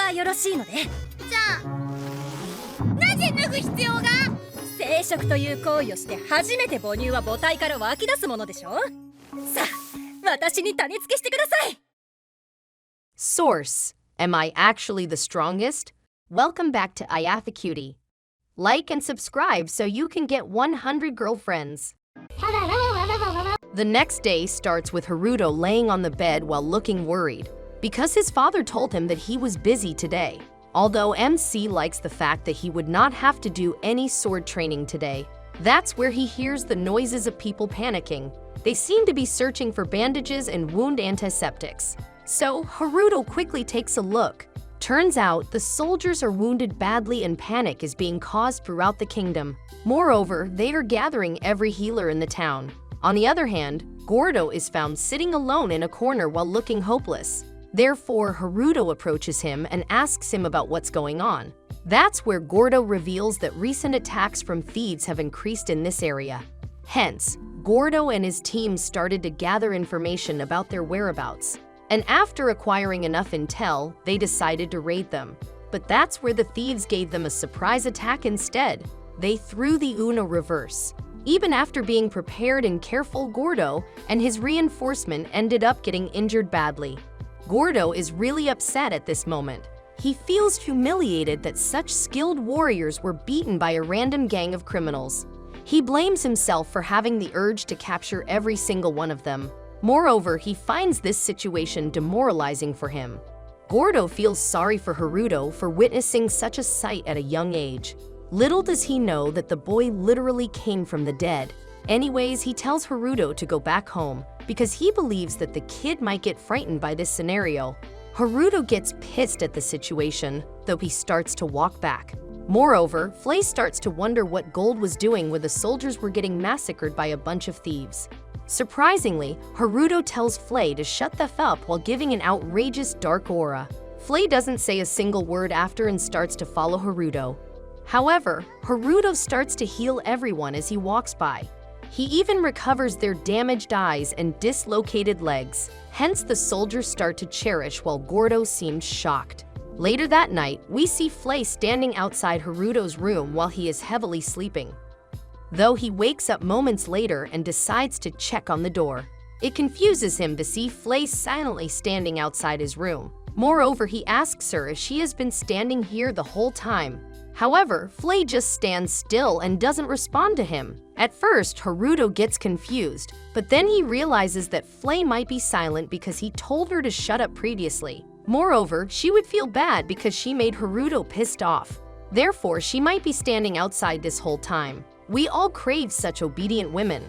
はよろしいので。じゃあなぜ脱ぐ必要が？生殖という行為をして初めて母乳は母体から湧き出すものでしょ。さあ、私に種付けしてください。 Source: Am I actually the strongest? Welcome back to aniquickrecaps. Like and subscribe so you can get 100 girlfriends. The next day starts with Haruto laying on the bed while looking worried, because his father told him that he was busy today. Although MC likes the fact that he would not have to do any sword training today, that's where he hears the noises of people panicking. They seem to be searching for bandages and wound antiseptics. So Haruto quickly takes a look. Turns out the soldiers are wounded badly and panic is being caused throughout the kingdom. Moreover, they are gathering every healer in the town. On the other hand, Gordo is found sitting alone in a corner while looking hopeless. Therefore, Haruto approaches him and asks him about what's going on. That's where Gordo reveals that recent attacks from thieves have increased in this area. Hence, Gordo and his team started to gather information about their whereabouts. And after acquiring enough intel, they decided to raid them. But that's where the thieves gave them a surprise attack instead. They threw the Uno reverse. Even after being prepared and careful, Gordo and his reinforcement ended up getting injured badly. Gordo is really upset at this moment. He feels humiliated that such skilled warriors were beaten by a random gang of criminals. He blames himself for having the urge to capture every single one of them. Moreover, he finds this situation demoralizing for him. Gordo feels sorry for Haruto for witnessing such a sight at a young age. Little does he know that the boy literally came from the dead. Anyways, he tells Haruto to go back home because he believes that the kid might get frightened by this scenario. Haruto gets pissed at the situation, though he starts to walk back. Moreover, Flay starts to wonder what Gold was doing when the soldiers were getting massacred by a bunch of thieves. Surprisingly, Haruto tells Flay to shut the f up while giving an outrageous dark aura. Flay doesn't say a single word after and starts to follow Haruto. However, Haruto starts to heal everyone as he walks by. He even recovers their damaged eyes and dislocated legs. Hence, the soldiers start to cherish while Gordo seems shocked. Later that night, we see Flay standing outside Haruto's room while he is heavily sleeping. Though he wakes up moments later and decides to check on the door. It confuses him to see Flay silently standing outside his room. Moreover, he asks her if she has been standing here the whole time. However, Flay just stands still and doesn't respond to him. At first, Haruto gets confused, but then he realizes that Flay might be silent because he told her to shut up previously. Moreover, she would feel bad because she made Haruto pissed off. Therefore, she might be standing outside this whole time. We all crave such obedient women.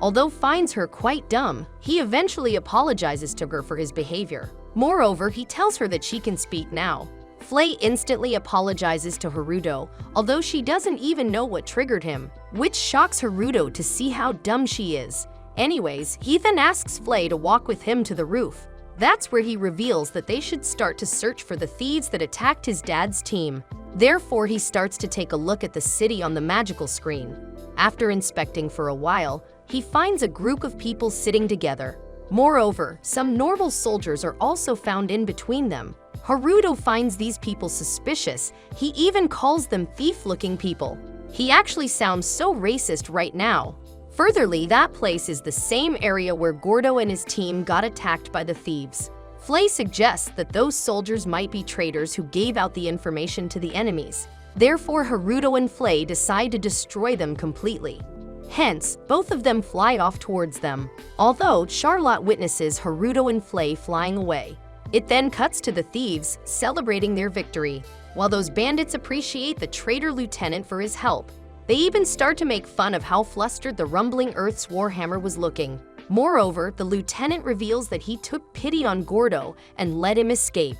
Although finds her quite dumb, he eventually apologizes to her for his behavior. Moreover, he tells her that she can speak now. Flay instantly apologizes to Haruto, although she doesn't even know what triggered him, which shocks Haruto to see how dumb she is. Anyways, he then asks Flay to walk with him to the roof. That's where he reveals that they should start to search for the thieves that attacked his dad's team. Therefore, he starts to take a look at the city on the magical screen. After inspecting for a while, he finds a group of people sitting together. Moreover, some normal soldiers are also found in between them. Haruto finds these people suspicious. He even calls them thief-looking people. He actually sounds so racist right now. Furtherly, that place is the same area where Gordo and his team got attacked by the thieves. Flay suggests that those soldiers might be traitors who gave out the information to the enemies. Therefore, Haruto and Flay decide to destroy them completely. Hence, both of them fly off towards them. Although Charlotte witnesses Haruto and Flay flying away. It then cuts to the thieves celebrating their victory, while those bandits appreciate the traitor lieutenant for his help. They even start to make fun of how flustered the rumbling Earth's Warhammer was looking. Moreover, the lieutenant reveals that he took pity on Gordo and let him escape.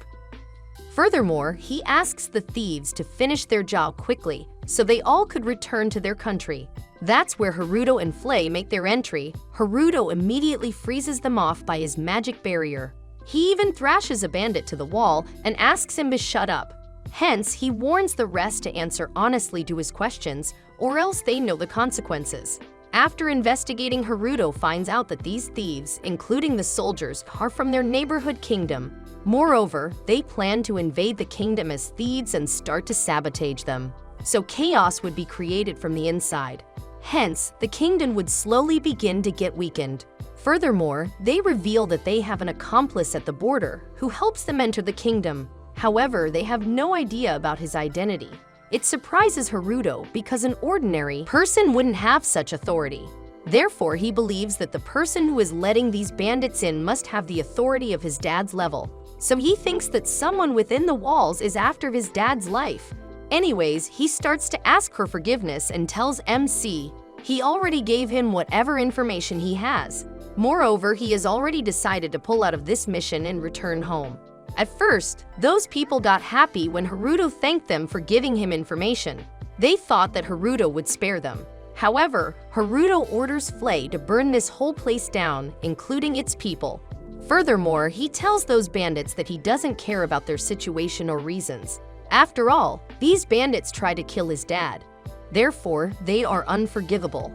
Furthermore, he asks the thieves to finish their job quickly so they all could return to their country. That's where Haruto and Flay make their entry. Haruto immediately freezes them off by his magic barrier. He even thrashes a bandit to the wall and asks him to shut up. Hence, he warns the rest to answer honestly to his questions, or else they know the consequences. After investigating, Haruto finds out that these thieves, including the soldiers, are from their neighborhood kingdom. Moreover, they plan to invade the kingdom as thieves and start to sabotage them. So chaos would be created from the inside. Hence, the kingdom would slowly begin to get weakened. Furthermore, they reveal that they have an accomplice at the border who helps them enter the kingdom. However, they have no idea about his identity. It surprises Haruto because an ordinary person wouldn't have such authority. Therefore, he believes that the person who is letting these bandits in must have the authority of his dad's level. So he thinks that someone within the walls is after his dad's life. Anyways, he starts to ask her forgiveness and tells MC he already gave him whatever information he has. Moreover, he has already decided to pull out of this mission and return home. At first, those people got happy when Haruto thanked them for giving him information. They thought that Haruto would spare them. However, Haruto orders Flay to burn this whole place down, including its people. Furthermore, he tells those bandits that he doesn't care about their situation or reasons. After all, these bandits tried to kill his dad. Therefore, they are unforgivable.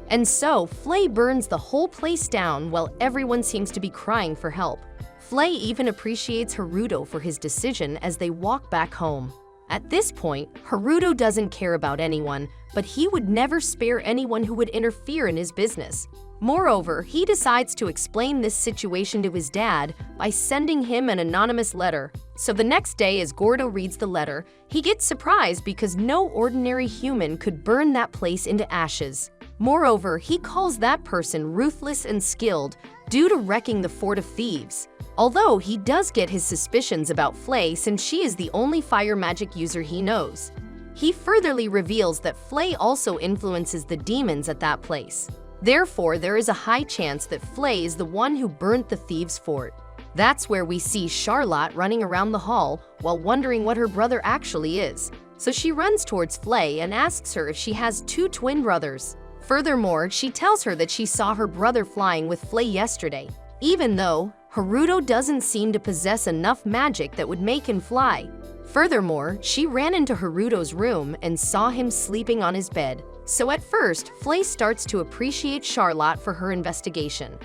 And so, Flay burns the whole place down while everyone seems to be crying for help. Flay even appreciates Haruto for his decision as they walk back home. At this point, Haruto doesn't care about anyone, but he would never spare anyone who would interfere in his business. Moreover, he decides to explain this situation to his dad by sending him an anonymous letter. So the next day, as Gordo reads the letter, he gets surprised because no ordinary human could burn that place into ashes. Moreover, he calls that person ruthless and skilled due to wrecking the Fort of Thieves. Although he does get his suspicions about Flay since she is the only fire magic user he knows. He furtherly reveals that Flay also influences the demons at that place. Therefore, there is a high chance that Flay is the one who burnt the thieves' fort. That's where we see Charlotte running around the hall while wondering what her brother actually is. So she runs towards Flay and asks her if she has two twin brothers. Furthermore, she tells her that she saw her brother flying with Flay yesterday, even though Haruto doesn't seem to possess enough magic that would make him fly. Furthermore, she ran into Haruto's room and saw him sleeping on his bed. So at first, Flay starts to appreciate Charlotte for her investigation.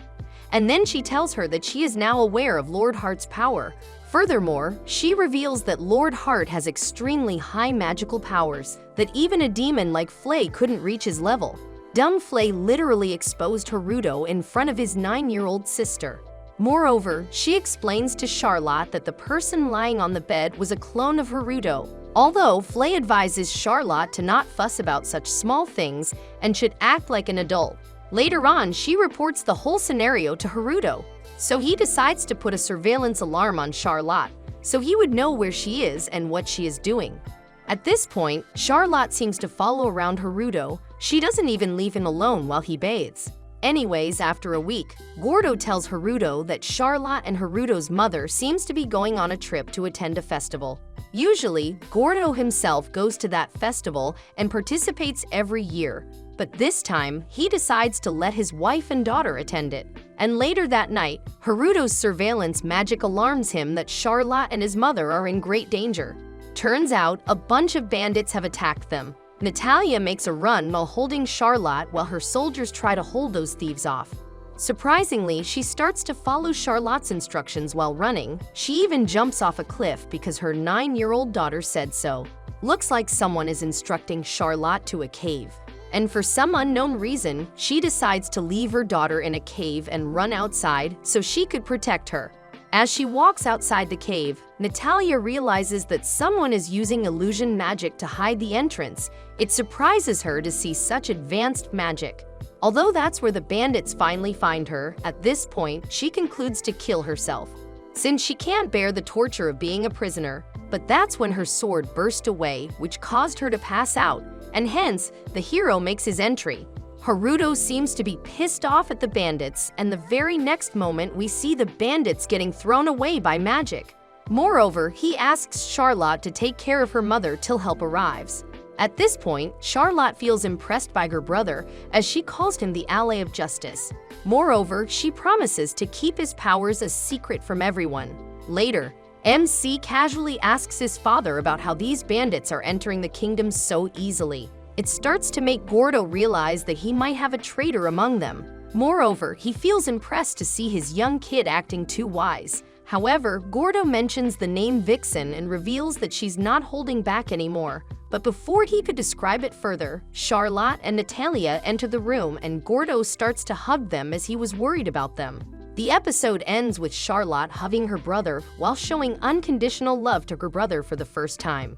And then she tells her that she is now aware of Lord Heart's power. Furthermore, she reveals that Lord Heart has extremely high magical powers, that even a demon like Flay couldn't reach his level. Dumb Flay literally exposed Haruto in front of his 9-year-old sister. Moreover, she explains to Charlotte that the person lying on the bed was a clone of Haruto. Although Flay advises Charlotte to not fuss about such small things and should act like an adult. Later on, she reports the whole scenario to Haruto. So he decides to put a surveillance alarm on Charlotte, so he would know where she is and what she is doing. At this point, Charlotte seems to follow around Haruto. She doesn't even leave him alone while he bathes. Anyways, after a week, Gordo tells Haruto that Charlotte and Haruto's mother seems to be going on a trip to attend a festival. Usually, Gordo himself goes to that festival and participates every year, but this time, he decides to let his wife and daughter attend it. And later that night, Haruto's surveillance magic alarms him that Charlotte and his mother are in great danger. Turns out, a bunch of bandits have attacked them. Natalia makes a run while holding Charlotte while her soldiers try to hold those thieves off. Surprisingly, she starts to follow Charlotte's instructions while running. She even jumps off a cliff because her 9-year-old daughter said so. Looks like someone is instructing Charlotte to a cave. And for some unknown reason, she decides to leave her daughter in a cave and run outside so she could protect her. As she walks outside the cave, Natalia realizes that someone is using illusion magic to hide the entrance. It surprises her to see such advanced magic. Although that's where the bandits finally find her, at this point, she concludes to kill herself, since she can't bear the torture of being a prisoner. But that's when her sword burst away, which caused her to pass out, and hence, the hero makes his entry. Haruto seems to be pissed off at the bandits, and the very next moment we see the bandits getting thrown away by magic. Moreover, he asks Charlotte to take care of her mother till help arrives. At this point, Charlotte feels impressed by her brother as she calls him the ally of justice. Moreover, she promises to keep his powers a secret from everyone. Later, MC casually asks his father about how these bandits are entering the kingdom so easily. It starts to make Gordo realize that he might have a traitor among them. Moreover, he feels impressed to see his young kid acting too wise. However, Gordo mentions the name Vixen and reveals that she's not holding back anymore. But before he could describe it further, Charlotte and Natalia enter the room and Gordo starts to hug them as he was worried about them. The episode ends with Charlotte hugging her brother while showing unconditional love to her brother for the first time.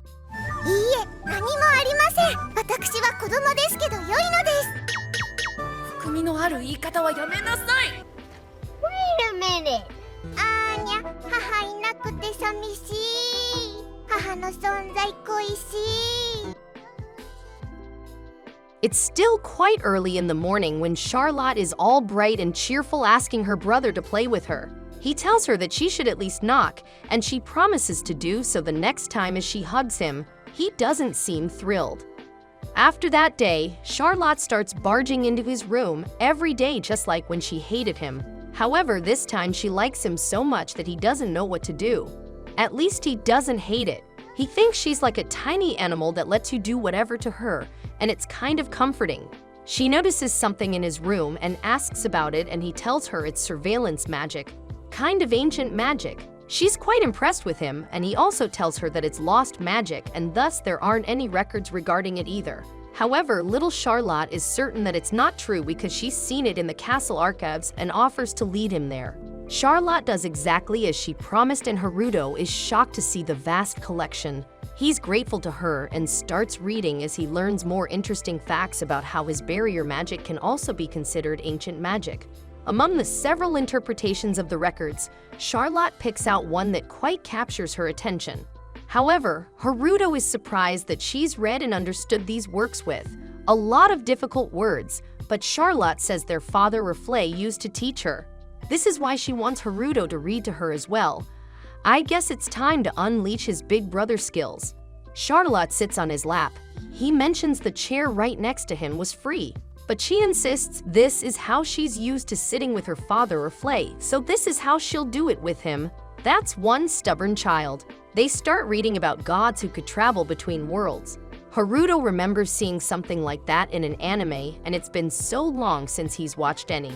いいえ、何もありません。私は子供ですけど良いのです。含みのある言い方はやめなさい。Wait a minute. あーにゃ、母いなくて寂しい。母の存在恋しい。It's still quite early in the morning when Charlotte is all bright and cheerful asking her brother to play with her. He tells her that she should at least knock, and she promises to do so the next time as she hugs him. He doesn't seem thrilled. After that day, Charlotte starts barging into his room every day just like when she hated him. However, this time she likes him so much that he doesn't know what to do. At least he doesn't hate it. He thinks she's like a tiny animal that lets you do whatever to her, and it's kind of comforting. She notices something in his room and asks about it, and he tells her it's surveillance magic, kind of ancient magic. She's quite impressed with him, and he also tells her that it's lost magic and thus there aren't any records regarding it either. However, little Charlotte is certain that it's not true because she's seen it in the castle archives and offers to lead him there. Charlotte does exactly as she promised, and Haruto is shocked to see the vast collection. He's grateful to her and starts reading as he learns more interesting facts about how his barrier magic can also be considered ancient magic. Among the several interpretations of the records, Charlotte picks out one that quite captures her attention. However, Haruto is surprised that she's read and understood these works with a lot of difficult words, but Charlotte says their father Raflay used to teach her. This is why she wants Haruto to read to her as well. I guess it's time to unleash his big brother skills. Charlotte sits on his lap. He mentions the chair right next to him was free, but she insists this is how she's used to sitting with her father Raflay, so this is how she'll do it with him. That's one stubborn child. They start reading about gods who could travel between worlds. Haruto remembers seeing something like that in an anime, and it's been so long since he's watched any.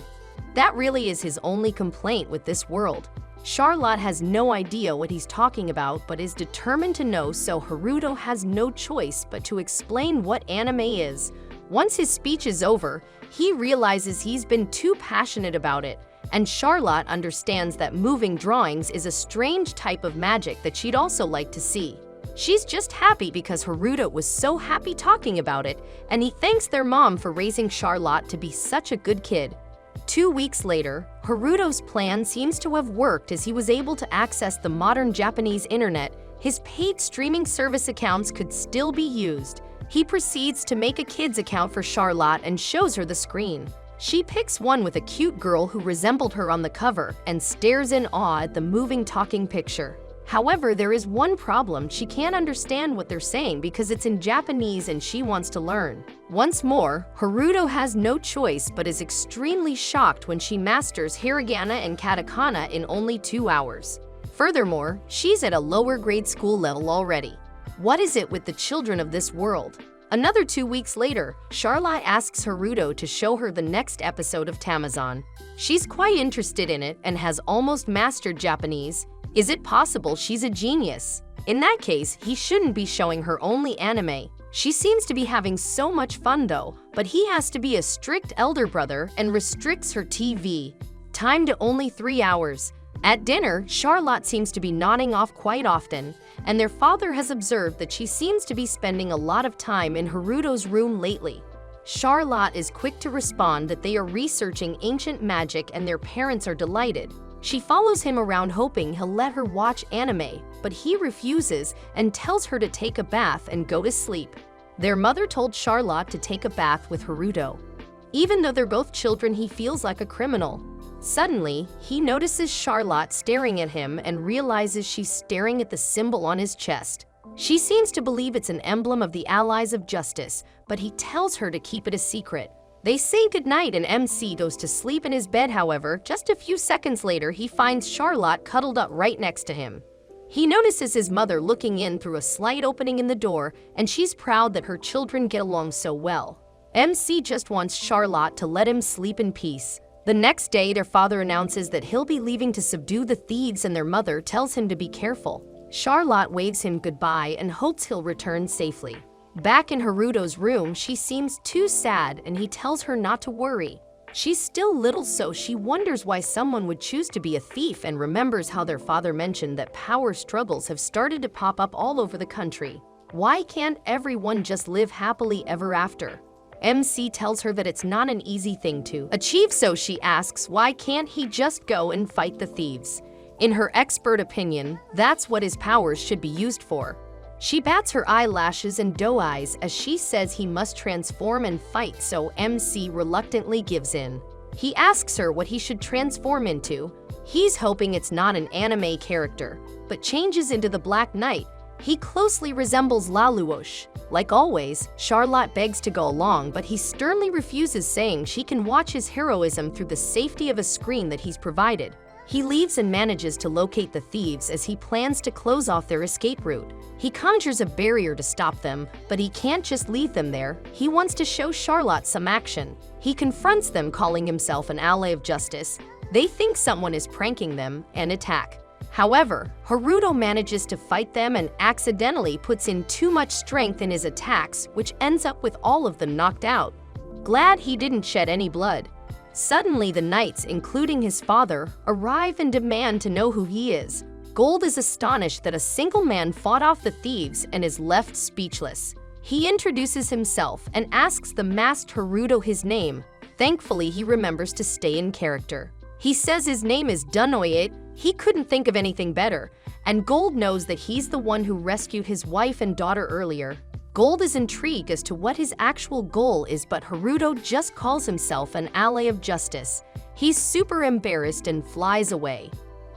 That really is his only complaint with this world. Charlotte has no idea what he's talking about but is determined to know, so Haruto has no choice but to explain what anime is. Once his speech is over, he realizes he's been too passionate about it, and Charlotte understands that moving drawings is a strange type of magic that she'd also like to see. She's just happy because Haruto was so happy talking about it, and he thanks their mom for raising Charlotte to be such a good kid. 2 weeks later, Haruto's plan seems to have worked as he was able to access the modern Japanese internet. His paid streaming service accounts could still be used. He proceeds to make a kid's account for Charlotte and shows her the screen. She picks one with a cute girl who resembled her on the cover and stares in awe at the moving talking picture. However, there is one problem: she can't understand what they're saying because it's in Japanese and she wants to learn. Once more, Haruto has no choice but is extremely shocked when she masters hiragana and katakana in only 2 hours. Furthermore, she's at a lower grade school level already. What is it with the children of this world? Another 2 weeks later, Charlotte asks Haruto to show her the next episode of Tamazon. She's quite interested in it and has almost mastered Japanese. Is it possible she's a genius? In that case, he shouldn't be showing her only anime. She seems to be having so much fun though, but he has to be a strict elder brother and restricts her TV time to only 3 hours. At dinner, Charlotte seems to be nodding off quite often, and their father has observed that she seems to be spending a lot of time in Haruto's room lately. Charlotte is quick to respond that they are researching ancient magic and their parents are delighted. She follows him around hoping he'll let her watch anime, but he refuses and tells her to take a bath and go to sleep. Their mother told Charlotte to take a bath with Haruto. Even though they're both children, he feels like a criminal. Suddenly, he notices Charlotte staring at him and realizes she's staring at the symbol on his chest. She seems to believe it's an emblem of the Allies of Justice, but he tells her to keep it a secret. They say goodnight and MC goes to sleep in his bed. However, just a few seconds later, he finds Charlotte cuddled up right next to him. He notices his mother looking in through a slight opening in the door, and she's proud that her children get along so well. MC just wants Charlotte to let him sleep in peace. The next day, their father announces that he'll be leaving to subdue the thieves and their mother tells him to be careful. Charlotte waves him goodbye and hopes he'll return safely. Back in Haruto's room, she seems too sad and he tells her not to worry. She's still little, so she wonders why someone would choose to be a thief and remembers how their father mentioned that power struggles have started to pop up all over the country. Why can't everyone just live happily ever after? MC tells her that it's not an easy thing to achieve, so she asks why can't he just go and fight the thieves. In her expert opinion, that's what his powers should be used for. She bats her eyelashes and doe eyes as she says he must transform and fight, so MC reluctantly gives in. He asks her what he should transform into. He's hoping it's not an anime character, but changes into the Black Knight. He closely resembles Laluosh. Like always, Charlotte begs to go along, but he sternly refuses, saying she can watch his heroism through the safety of a screen that he's provided. He leaves and manages to locate the thieves as he plans to close off their escape route. He conjures a barrier to stop them, but he can't just leave them there. He wants to show Charlotte some action. He confronts them, calling himself an ally of justice. They think someone is pranking them and attack. However, Haruto manages to fight them and accidentally puts in too much strength in his attacks, which ends up with all of them knocked out. Glad he didn't shed any blood. Suddenly, the knights, including his father, arrive and demand to know who he is. Gold is astonished that a single man fought off the thieves and is left speechless. He introduces himself and asks the masked Haruto his name. Thankfully, he remembers to stay in character. He says his name is Dunoyet. He couldn't think of anything better, and Gold knows that he's the one who rescued his wife and daughter earlier. Gold is intrigued as to what his actual goal is, but Haruto just calls himself an ally of justice. He's super embarrassed and flies away.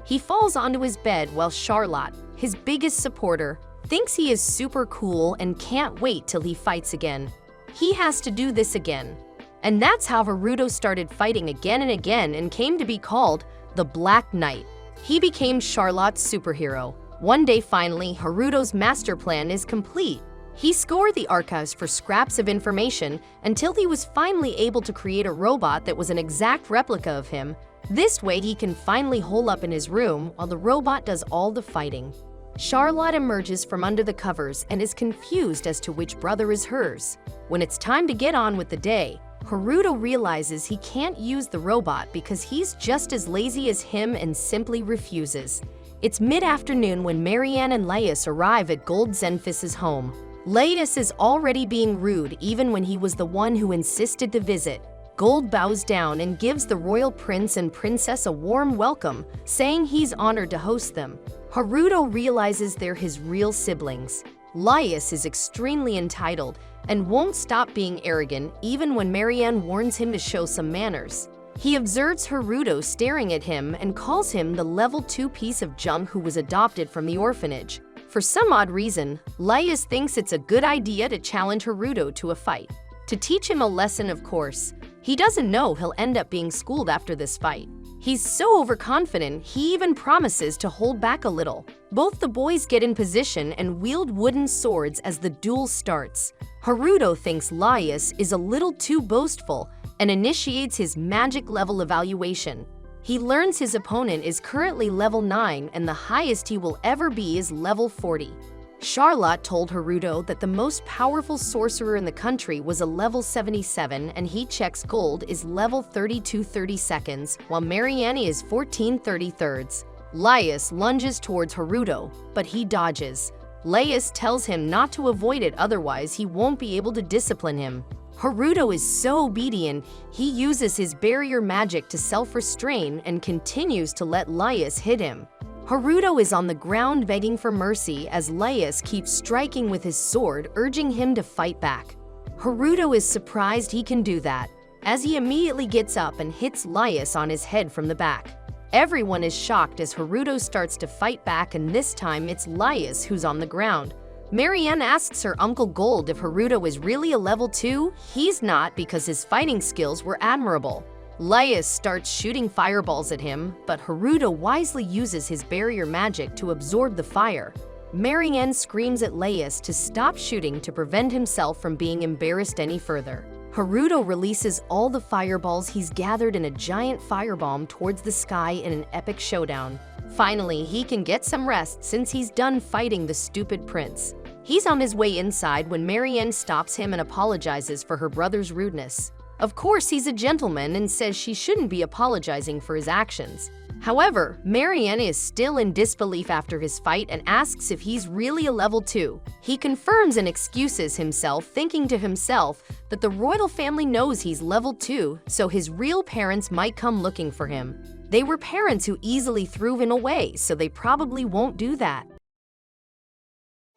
He falls onto his bed while Charlotte, his biggest supporter, thinks he is super cool and can't wait till he fights again. He has to do this again. And that's how Haruto started fighting again and again and came to be called the Black Knight. He became Charlotte's superhero. One day, finally, Haruto's master plan is complete. He scoured the archives for scraps of information until he was finally able to create a robot that was an exact replica of him. This way, he can finally hole up in his room while the robot does all the fighting. Charlotte emerges from under the covers and is confused as to which brother is hers. When it's time to get on with the day, Haruto realizes he can't use the robot because he's just as lazy as him and simply refuses. It's mid-afternoon when Marianne and Laius arrive at Gold Zenfis's home. Laius is already being rude even when he was the one who insisted to visit. Gold bows down and gives the royal prince and princess a warm welcome, saying he's honored to host them. Haruto realizes they're his real siblings. Laius is extremely entitled and won't stop being arrogant even when Marianne warns him to show some manners. He observes Haruto staring at him and calls him the level 2 piece of junk who was adopted from the orphanage. For some odd reason, Laius thinks it's a good idea to challenge Haruto to a fight. To teach him a lesson, of course. He doesn't know he'll end up being schooled after this fight. He's so overconfident, he even promises to hold back a little. Both the boys get in position and wield wooden swords as the duel starts. Haruto thinks Laius is a little too boastful and initiates his magic level evaluation. He learns his opponent is currently level 9 and the highest he will ever be is level 40. Charlotte told Haruto that the most powerful sorcerer in the country was a level 77 and he checks Gold is level 32 30 seconds, while Marianne is 14 33rds. Laius lunges towards Haruto, but he dodges. Laius tells him not to avoid it, otherwise he won't be able to discipline him. Haruto is so obedient, he uses his barrier magic to self-restrain and continues to let Laius hit him. Haruto is on the ground begging for mercy as Laius keeps striking with his sword, urging him to fight back. Haruto is surprised he can do that, as he immediately gets up and hits Laius on his head from the back. Everyone is shocked as Haruto starts to fight back, and this time it's Laius who's on the ground. Marianne asks her Uncle Gold if Haruto is really a level 2. He's not, because his fighting skills were admirable. Laius starts shooting fireballs at him, but Haruto wisely uses his barrier magic to absorb the fire. Marianne screams at Laius to stop shooting to prevent himself from being embarrassed any further. Haruto releases all the fireballs he's gathered in a giant firebomb towards the sky in an epic showdown. Finally, he can get some rest since he's done fighting the stupid prince. He's on his way inside when Marianne stops him and apologizes for her brother's rudeness. Of course, he's a gentleman and says she shouldn't be apologizing for his actions. However, Marianne is still in disbelief after his fight and asks if he's really a level 2. He confirms and excuses himself, thinking to himself that the royal family knows he's level 2, so his real parents might come looking for him. They were parents who easily threw him away, so they probably won't do that.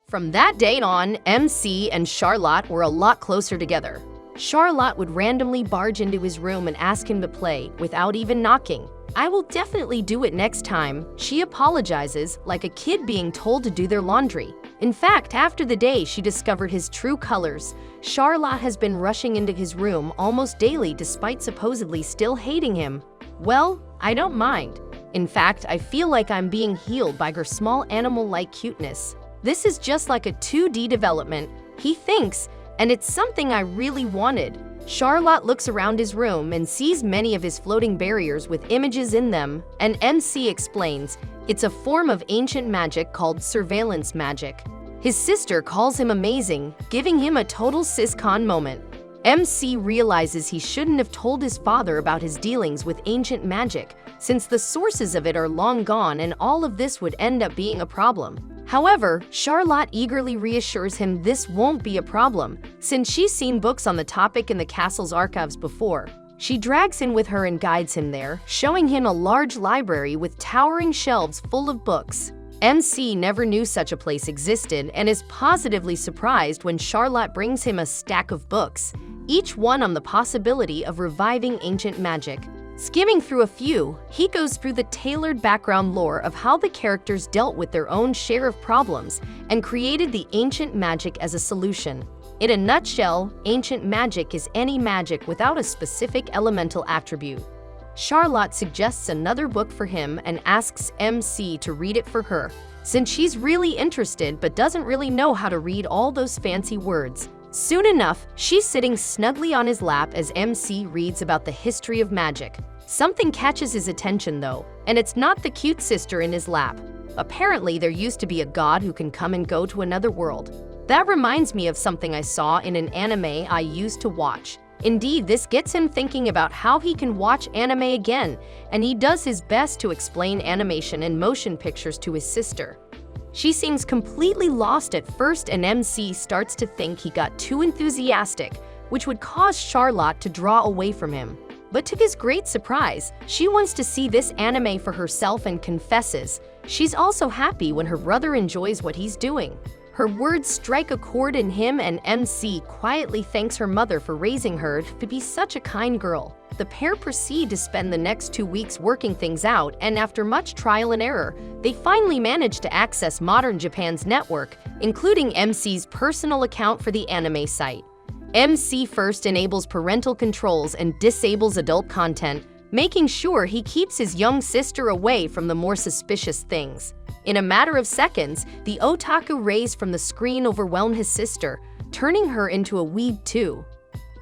From that day on, MC and Charlotte were a lot closer together. Charlotte would randomly barge into his room and ask him to play without even knocking. "I will definitely do it next time," she apologizes, like a kid being told to do their laundry. In fact, after the day she discovered his true colors, Charlotte has been rushing into his room almost daily despite supposedly still hating him. Well, I don't mind. In fact, I feel like I'm being healed by her small animal-like cuteness. This is just like a 2D development, he thinks, and it's something I really wanted. Charlotte looks around his room and sees many of his floating barriers with images in them, and MC explains it's a form of ancient magic called surveillance magic. His sister calls him amazing, giving him a total siscon moment. MC realizes he shouldn't have told his father about his dealings with ancient magic, since the sources of it are long gone and all of this would end up being a problem. However, Charlotte eagerly reassures him this won't be a problem, since she's seen books on the topic in the castle's archives before. She drags him with her and guides him there, showing him a large library with towering shelves full of books. MC never knew such a place existed and is positively surprised when Charlotte brings him a stack of books, each one on the possibility of reviving ancient magic. Skimming through a few, he goes through the tailored background lore of how the characters dealt with their own share of problems and created the ancient magic as a solution. In a nutshell, ancient magic is any magic without a specific elemental attribute. Charlotte suggests another book for him and asks MC to read it for her, since she's really interested but doesn't really know how to read all those fancy words. Soon enough, she's sitting snugly on his lap as MC reads about the history of magic. Something catches his attention though, and it's not the cute sister in his lap. Apparently, there used to be a god who can come and go to another world. That reminds me of something I saw in an anime I used to watch. Indeed, this gets him thinking about how he can watch anime again, and he does his best to explain animation and motion pictures to his sister. She seems completely lost at first, and MC starts to think he got too enthusiastic, which would cause Charlotte to draw away from him. But to his great surprise, she wants to see this anime for herself and confesses she's also happy when her brother enjoys what he's doing. Her words strike a chord in him, and MC quietly thanks her mother for raising her to be such a kind girl. The pair proceed to spend the next 2 weeks working things out, and after much trial and error, they finally manage to access modern Japan's network, including MC's personal account for the anime site. MC first enables parental controls and disables adult content, making sure he keeps his young sister away from the more suspicious things. In a matter of seconds, the otaku rays from the screen overwhelm his sister, turning her into a weeb too.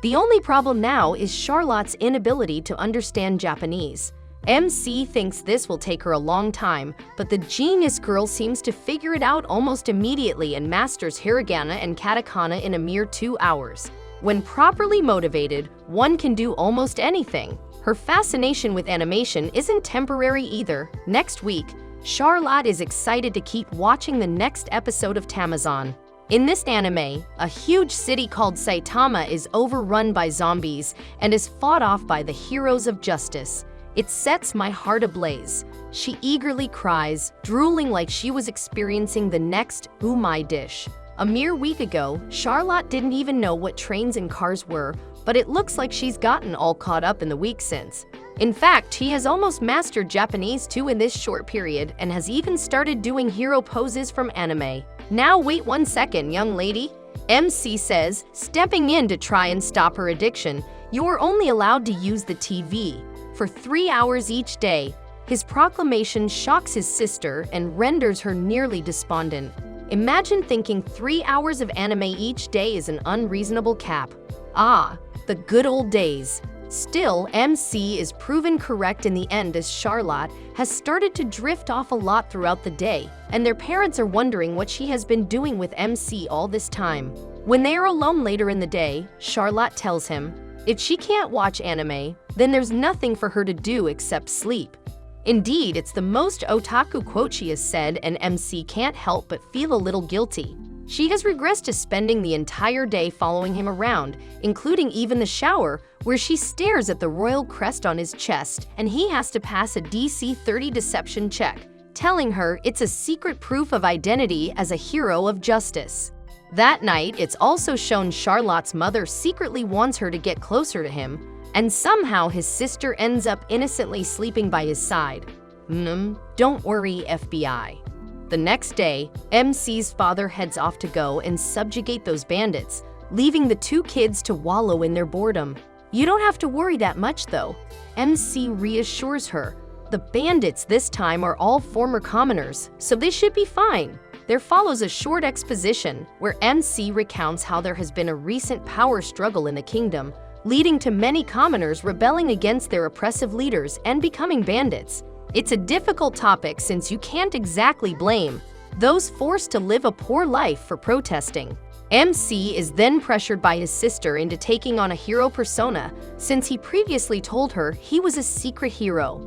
The only problem now is Charlotte's inability to understand Japanese. MC thinks this will take her a long time, but the genius girl seems to figure it out almost immediately and masters hiragana and katakana in a mere 2 hours. When properly motivated, one can do almost anything. Her fascination with animation isn't temporary either. Next week, Charlotte is excited to keep watching the next episode of Tamazon. In this anime, a huge city called Saitama is overrun by zombies and is fought off by the heroes of justice. It sets my heart ablaze. She eagerly cries, drooling like she was experiencing the next umai dish. A mere week ago, Charlotte didn't even know what trains and cars were, but it looks like she's gotten all caught up in the week since. In fact, he has almost mastered Japanese too in this short period and has even started doing hero poses from anime. Now wait 1 second, young lady, MC says, stepping in to try and stop her addiction. You're only allowed to use the TV for 3 hours each day. His proclamation shocks his sister and renders her nearly despondent. Imagine thinking 3 hours of anime each day is an unreasonable cap. Ah, the good old days. Still, MC is proven correct in the end as Charlotte has started to drift off a lot throughout the day, and their parents are wondering what she has been doing with MC all this time. When they are alone later in the day, Charlotte tells him, if she can't watch anime, then there's nothing for her to do except sleep. Indeed, it's the most otaku quote she has said, and MC can't help but feel a little guilty. She has regressed to spending the entire day following him around, including even the shower, where she stares at the royal crest on his chest, and he has to pass a DC-30 deception check, telling her it's a secret proof of identity as a hero of justice. That night, it's also shown Charlotte's mother secretly wants her to get closer to him, and somehow his sister ends up innocently sleeping by his side. Don't worry, FBI. The next day, MC's father heads off to go and subjugate those bandits, leaving the two kids to wallow in their boredom. You don't have to worry that much though. MC reassures her. The bandits this time are all former commoners, so they should be fine. There follows a short exposition where MC recounts how there has been a recent power struggle in the kingdom, leading to many commoners rebelling against their oppressive leaders and becoming bandits. It's a difficult topic since you can't exactly blame those forced to live a poor life for protesting. MC is then pressured by his sister into taking on a hero persona since he previously told her he was a secret hero.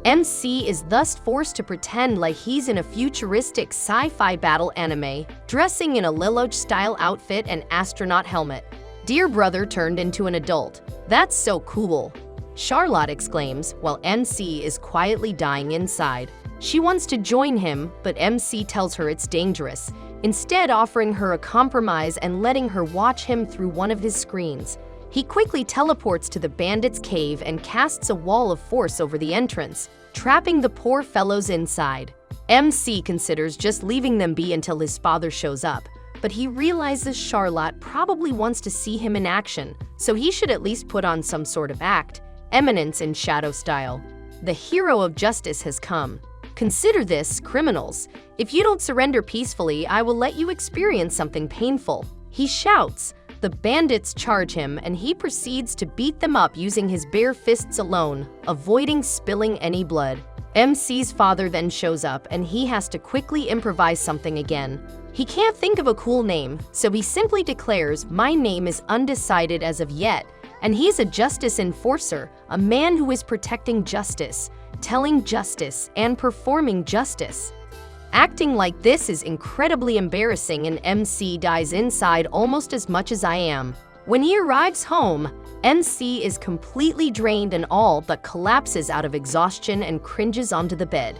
MC is thus forced to pretend like he's in a futuristic sci-fi battle anime, dressing in a Lelouch-style outfit and astronaut helmet. Dear brother turned into an adult. That's so cool, Charlotte exclaims while MC is quietly dying inside. She wants to join him, but MC tells her it's dangerous, instead offering her a compromise and letting her watch him through one of his screens. He quickly teleports to the bandits' cave and casts a wall of force over the entrance, trapping the poor fellows inside. MC considers just leaving them be until his father shows up, but he realizes Charlotte probably wants to see him in action, so he should at least put on some sort of act. Eminence in shadow style. The hero of justice has come. Consider this, criminals. If you don't surrender peacefully, I will let you experience something painful. He shouts. The bandits charge him, and he proceeds to beat them up using his bare fists alone, avoiding spilling any blood. MC's father then shows up, and he has to quickly improvise something again. He can't think of a cool name, so he simply declares, "My name is undecided as of yet," and he's a justice enforcer, a man who is protecting justice, telling justice, and performing justice. Acting like this is incredibly embarrassing, and MC dies inside almost as much as I am. When he arrives home, MC is completely drained and all but collapses out of exhaustion and cringes onto the bed.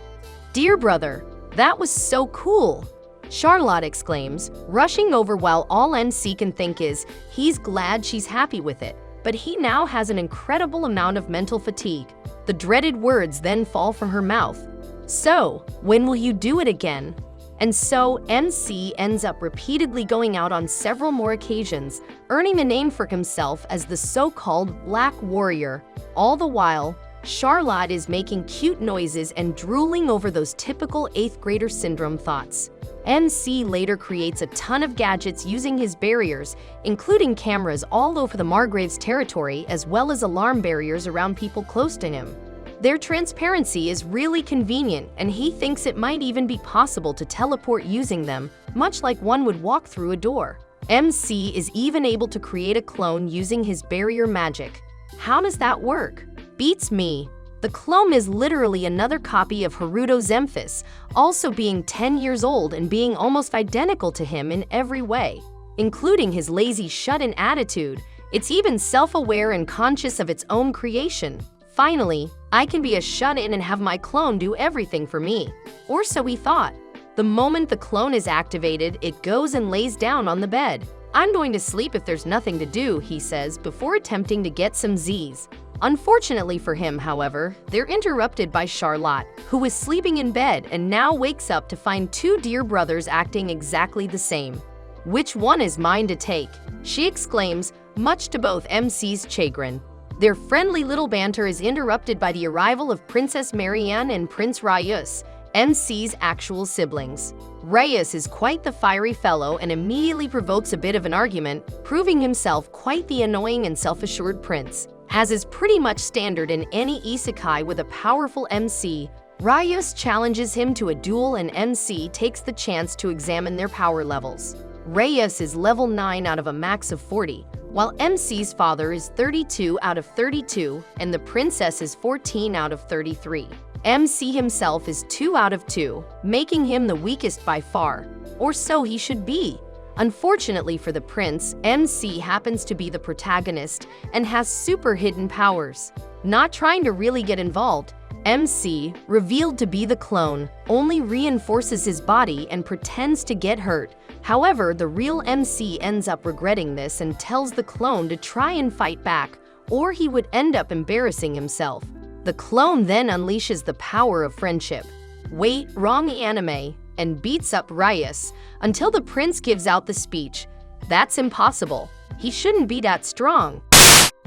Dear brother, that was so cool, Charlotte exclaims, rushing over while all MC can think is he's glad she's happy with it, but he now has an incredible amount of mental fatigue. The dreaded words then fall from her mouth. So, when will you do it again? And so, MC ends up repeatedly going out on several more occasions, earning a name for himself as the so-called Black Warrior. All the while, Charlotte is making cute noises and drooling over those typical 8th grader syndrome thoughts. MC later creates a ton of gadgets using his barriers, including cameras all over the Margrave's territory as well as alarm barriers around people close to him. Their transparency is really convenient, and he thinks it might even be possible to teleport using them, much like one would walk through a door. MC is even able to create a clone using his barrier magic. How does that work? Beats me. The clone is literally another copy of Haruto Zemphis, also being 10 years old and being almost identical to him in every way, including his lazy shut-in attitude. It's even self-aware and conscious of its own creation. Finally, I can be a shut-in and have my clone do everything for me. Or so he thought. The moment the clone is activated, it goes and lays down on the bed. I'm going to sleep if there's nothing to do, he says, before attempting to get some Z's. Unfortunately for him, however, they're interrupted by Charlotte, who is sleeping in bed and now wakes up to find two dear brothers acting exactly the same. Which one is mine to take? She exclaims, much to both MC's chagrin. Their friendly little banter is interrupted by the arrival of Princess Marianne and Prince Rayus. MC's actual siblings. Reyes is quite the fiery fellow and immediately provokes a bit of an argument, proving himself quite the annoying and self-assured prince. As is pretty much standard in any isekai with a powerful MC, Reyes challenges him to a duel and MC takes the chance to examine their power levels. Reyes is level 9 out of a max of 40, while MC's father is 32 out of 32 and the princess is 14 out of 33. MC himself is 2 out of 2, making him the weakest by far, or so he should be. Unfortunately for the prince, MC happens to be the protagonist and has super hidden powers. Not trying to really get involved, MC, revealed to be the clone, only reinforces his body and pretends to get hurt. However, the real MC ends up regretting this and tells the clone to try and fight back, or he would end up embarrassing himself. The clone then unleashes the power of friendship. Wait, wrong anime, and beats up Reyes until the prince gives out the speech. That's impossible. He shouldn't be that strong.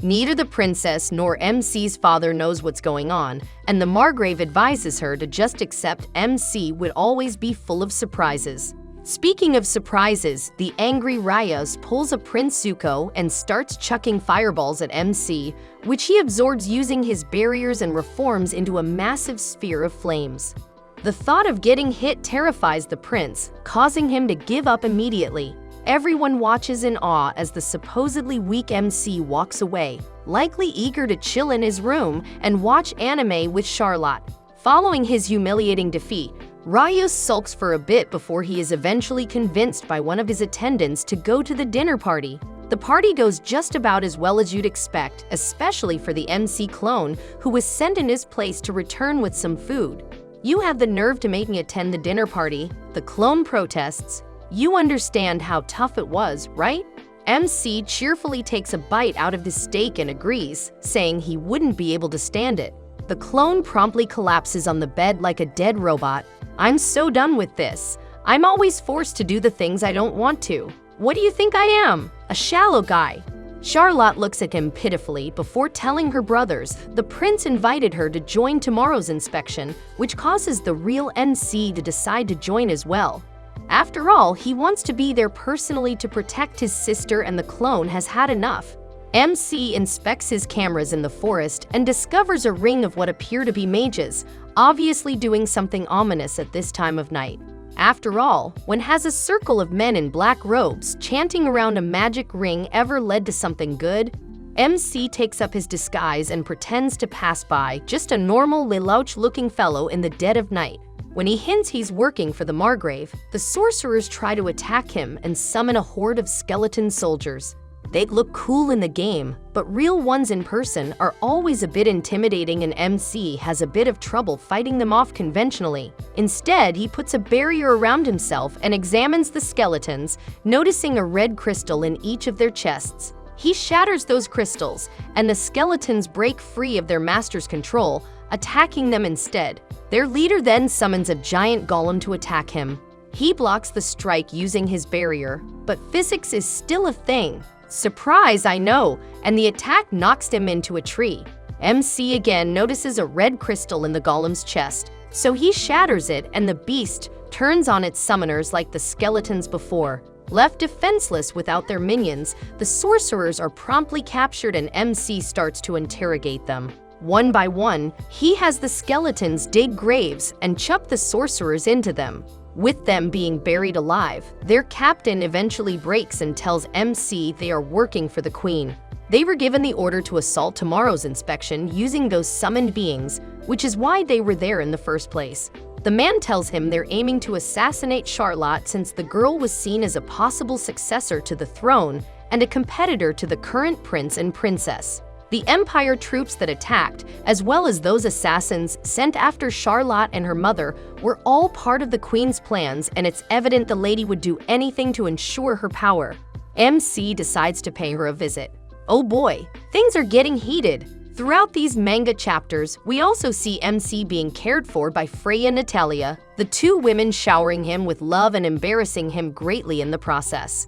Neither the princess nor MC's father knows what's going on, and the Margrave advises her to just accept MC would always be full of surprises. Speaking of surprises, the angry Reyes pulls a Prince Zuko and starts chucking fireballs at MC, which he absorbs using his barriers and reforms into a massive sphere of flames. The thought of getting hit terrifies the prince, causing him to give up immediately. Everyone watches in awe as the supposedly weak MC walks away, likely eager to chill in his room and watch anime with Charlotte. Following his humiliating defeat, Reyes sulks for a bit before he is eventually convinced by one of his attendants to go to the dinner party. The party goes just about as well as you'd expect, especially for the MC clone, who was sent in his place to return with some food. "You have the nerve to make me attend the dinner party," the clone protests. "You understand how tough it was, right?" MC cheerfully takes a bite out of the steak and agrees, saying he wouldn't be able to stand it. The clone promptly collapses on the bed like a dead robot. "I'm so done with this. I'm always forced to do the things I don't want to. What do you think I am? A shallow guy?" Charlotte looks at him pitifully before telling her brothers the prince invited her to join tomorrow's inspection, which causes the real MC to decide to join as well. After all, he wants to be there personally to protect his sister, and the clone has had enough. MC inspects his cameras in the forest and discovers a ring of what appear to be mages, obviously doing something ominous at this time of night. After all, when has a circle of men in black robes chanting around a magic ring ever led to something good? MC takes up his disguise and pretends to pass by, just a normal Lelouch-looking fellow in the dead of night. When he hints he's working for the Margrave, the sorcerers try to attack him and summon a horde of skeleton soldiers. They look cool in the game, but real ones in person are always a bit intimidating, and MC has a bit of trouble fighting them off conventionally. Instead, he puts a barrier around himself and examines the skeletons, noticing a red crystal in each of their chests. He shatters those crystals, and the skeletons break free of their master's control, attacking them instead. Their leader then summons a giant golem to attack him. He blocks the strike using his barrier, but physics is still a thing. Surprise, I know, and the attack knocks him into a tree. MC again notices a red crystal in the golem's chest, so he shatters it and the beast turns on its summoners like the skeletons before. Left defenseless without their minions, the sorcerers are promptly captured and MC starts to interrogate them. One by one, he has the skeletons dig graves and chuck the sorcerers into them. With them being buried alive, their captain eventually breaks and tells MC they are working for the queen. They were given the order to assault tomorrow's inspection using those summoned beings, which is why they were there in the first place. The man tells him they're aiming to assassinate Charlotte since the girl was seen as a possible successor to the throne and a competitor to the current prince and princess. The Empire troops that attacked, as well as those assassins sent after Charlotte and her mother, were all part of the Queen's plans, and it's evident the lady would do anything to ensure her power. MC decides to pay her a visit. Oh boy, things are getting heated. Throughout these manga chapters, we also see MC being cared for by Freya and Natalia, the two women showering him with love and embarrassing him greatly in the process.